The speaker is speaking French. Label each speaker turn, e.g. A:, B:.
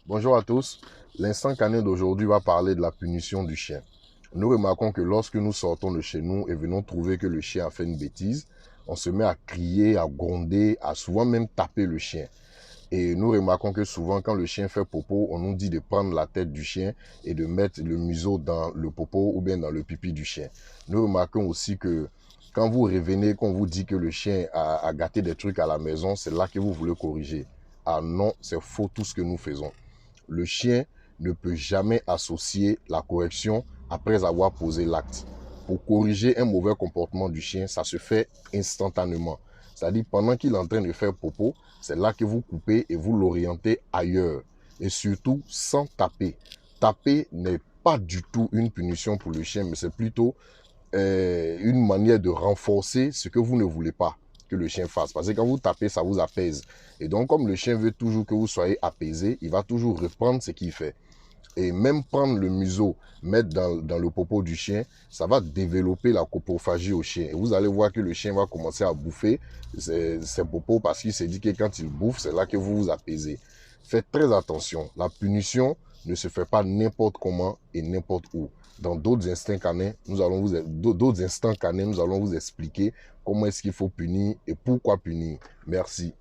A: Bonjour à tous. L'instant canin d'aujourd'hui va parler de la punition du chien. Nous remarquons que lorsque nous sortons de chez nous et venons trouver que le chien a fait une bêtise, on se met à crier, à gronder, à souvent même taper le chien. Et nous remarquons que souvent, quand le chien fait popo, on nous dit de prendre la tête du chien et de mettre le museau dans le popo ou bien dans le pipi du chien. Nous remarquons aussi que quand vous revenez, qu'on vous dit que le chien a gâté des trucs à la maison, c'est là que vous voulez corriger. Ah non, c'est faux tout ce que nous faisons. Le chien ne peut jamais associer la correction après avoir posé l'acte. Pour corriger un mauvais comportement du chien, ça se fait instantanément. C'est-à-dire pendant qu'il est en train de faire popo, c'est là que vous coupez et vous l'orientez ailleurs. Et surtout sans taper. Taper n'est pas du tout une punition pour le chien, mais c'est plutôt une manière de renforcer ce que vous ne voulez pas que le chien fasse. Parce que quand vous tapez, ça vous apaise. Et donc, comme le chien veut toujours que vous soyez apaisé, il va toujours reprendre ce qu'il fait. Et même prendre le museau, mettre dans le popo du chien, ça va développer la coprophagie au chien. Et vous allez voir que le chien va commencer à bouffer ses popos parce qu'il s'est dit que quand il bouffe, c'est là que vous vous apaisez. Faites très attention. La punition ne se fait pas n'importe comment et n'importe où. Dans d'autres instants canins, nous allons vous expliquer comment est-ce qu'il faut punir et pourquoi punir. Merci.